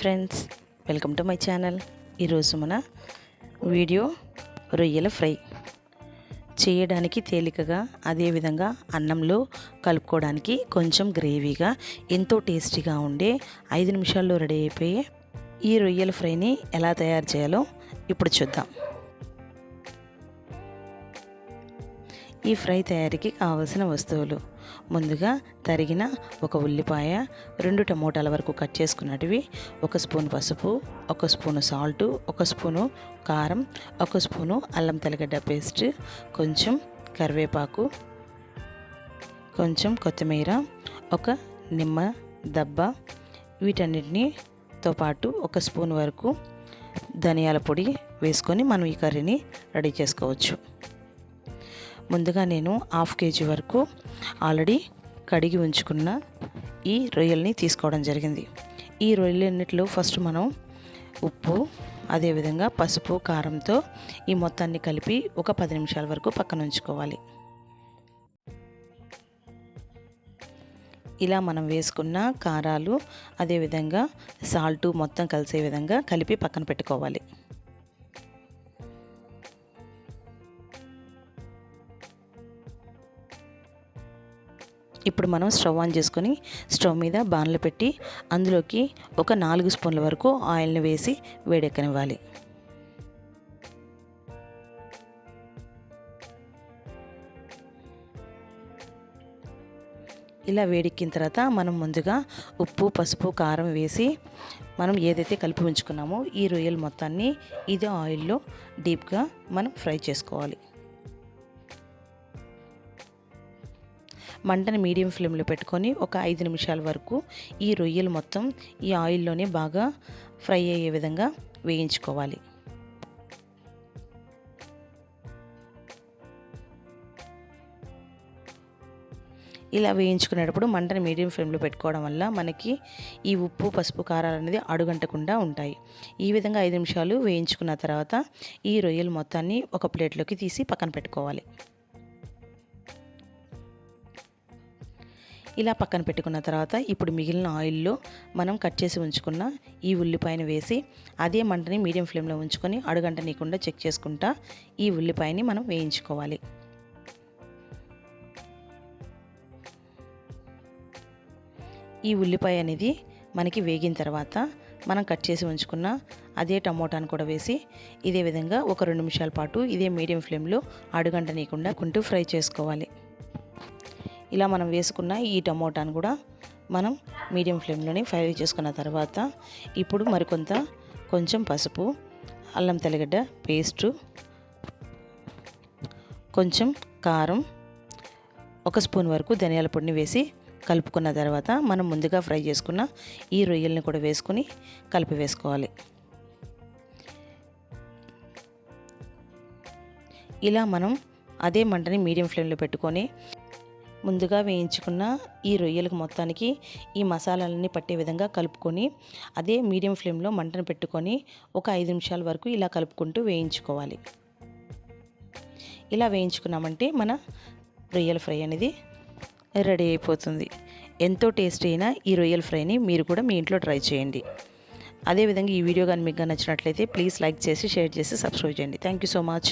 Friends, welcome to my channel. ఈరోజు మన video రొయ్యల ఫ్రై చేయడానికి తేలికగా, అదేవిధంగా అన్నంలో కలుపుకోవడానికి కొంచెం గ్రేవీగా, ఎంతో టేస్టీగా ఉండే 5 నిమిషాల్లో రెడీ అయిపోయే ఈ రొయ్యల ఫ్రైని ఎలా తయారు చేయాలో ఇప్పుడు చూద్దాం. ఈ ఫ్రై తయారీకి కావలసిన వస్తువులు: ముందుగా తరిగిన ఒక ఉల్లిపాయ, 2 టమోటాల వరకు కట్ చేసుకున్నటివి, 1 స్పూన్ పసుపు, 1 స్పూను సాల్టు, 1 స్పూను కారం, 1 స్పూను అల్లం తెల్లగడ్డ పేస్ట్, కొంచెం కరివేపాకు, కొంచెం కొత్తిమీర, 1 నిమ్మ దబ్బ, వీటన్నిటితో పాటు 1 స్పూన్ వరకు ధనియాల పొడి వేసుకొని మనం ఈ కర్రీని రెడీ చేసుకోవచ్చు. ముందుగా నేను 1/2 kg వరకు ఆల్రెడీ కడిగి ఉంచుకున్న ఈ రొయ్యల్ని తీసుకోవడం జరిగింది. ఈ రొయ్యలన్నిటిలో ఫస్ట్ మనం ఉప్పు, అదేవిధంగా పసుపు, కారంతో ఈ మొత్తాన్ని కలిపి ఒక 10 నిమిషాల వరకు పక్కన ఉంచుకోవాలి. ఇలా మనం వేసుకున్న కారాలు, అదేవిధంగా సాల్టు మొత్తం కలిసే విధంగా కలిపి పక్కన పెట్టుకోవాలి. ఇప్పుడు మనం స్టవ్ ఆన్ చేసుకొని స్టవ్ మీద బాణలు పెట్టి అందులోకి ఒక 4 స్పూన్ల వరకు ఆయిల్ని వేసి వేడెక్కనివ్వాలి. ఇలా వేడెక్కిన తర్వాత మనం ముందుగా ఉప్పు, పసుపు, కారం వేసి మనం ఏదైతే కలిపి ఉంచుకున్నామో ఈ రొయ్యలు మొత్తాన్ని ఇదే ఆయిల్లో డీప్గా మనం ఫ్రై చేసుకోవాలి. మంటని మీడియం ఫ్లేమ్లో పెట్టుకొని ఒక 5 నిమిషాల వరకు ఈ రొయ్యలు మొత్తం ఈ ఆయిల్లోనే బాగా ఫ్రై అయ్యే విధంగా వేయించుకోవాలి. ఇలా వేయించుకునేటప్పుడు మంటని మీడియం ఫ్లేమ్లో పెట్టుకోవడం వల్ల మనకి ఈ ఉప్పు, పసుపు, కారాలు అనేది అడుగంటకుండా ఉంటాయి. ఈ విధంగా 5 నిమిషాలు వేయించుకున్న తర్వాత ఈ రొయ్యలు మొత్తాన్ని ఒక ప్లేట్లోకి తీసి పక్కన పెట్టుకోవాలి. ఇలా పక్కన పెట్టుకున్న తర్వాత ఇప్పుడు మిగిలిన ఆయిల్లో మనం కట్ చేసి ఉంచుకున్న ఈ ఉల్లిపాయను వేసి అదే మంటని మీడియం ఫ్లేమ్లో ఉంచుకొని అడుగంటనీయకుండా చెక్ చేసుకుంటా ఈ ఉల్లిపాయని మనం వేయించుకోవాలి. ఈ ఉల్లిపాయ అనేది మనకి వేగిన తర్వాత మనం కట్ చేసి ఉంచుకున్న అదే టమోటాను కూడా వేసి ఇదే విధంగా ఒక 2 నిమిషాల పాటు ఇదే మీడియం ఫ్లేమ్లో అడుగంటనీయకుండా కొంటూ ఫ్రై చేసుకోవాలి. ఇలా మనం వేసుకున్న ఈ టమోటాను కూడా మనం మీడియం ఫ్లేమ్లోనే ఫ్రై చేసుకున్న తర్వాత ఇప్పుడు కొంచెం పసుపు, అల్లం తెల్లగడ్డ పేస్టు, కొంచెం కారం, 1 స్పూన్ వరకు ధనియాల పొడిని వేసి కలుపుకున్న తర్వాత మనం ముందుగా ఫ్రై చేసుకున్న ఈ రొయ్యల్ని కూడా వేసుకొని కలిపి వేసుకోవాలి. ఇలా మనం అదే మంటని మీడియం ఫ్లేమ్లో పెట్టుకొని ముందుగా వేయించుకున్న ఈ రొయ్యలకు మొత్తానికి ఈ మసాలాలన్నీ పట్టే విధంగా కలుపుకొని అదే మీడియం ఫ్లేమ్లో మంటను పెట్టుకొని ఒక 5 నిమిషాల వరకు ఇలా కలుపుకుంటూ వేయించుకోవాలి. ఇలా వేయించుకున్నామంటే మన రొయ్యల ఫ్రై అనేది రెడీ అయిపోతుంది. ఎంతో టేస్టీ అయిన ఈ రొయ్యల ఫ్రైని మీరు కూడా మీ ఇంట్లో ట్రై చేయండి. అదేవిధంగా ఈ వీడియో కానీ మీకు నచ్చినట్లయితే ప్లీజ్ లైక్ చేసి, షేర్ చేసి, సబ్స్క్రైబ్ చేయండి. Thank you so much.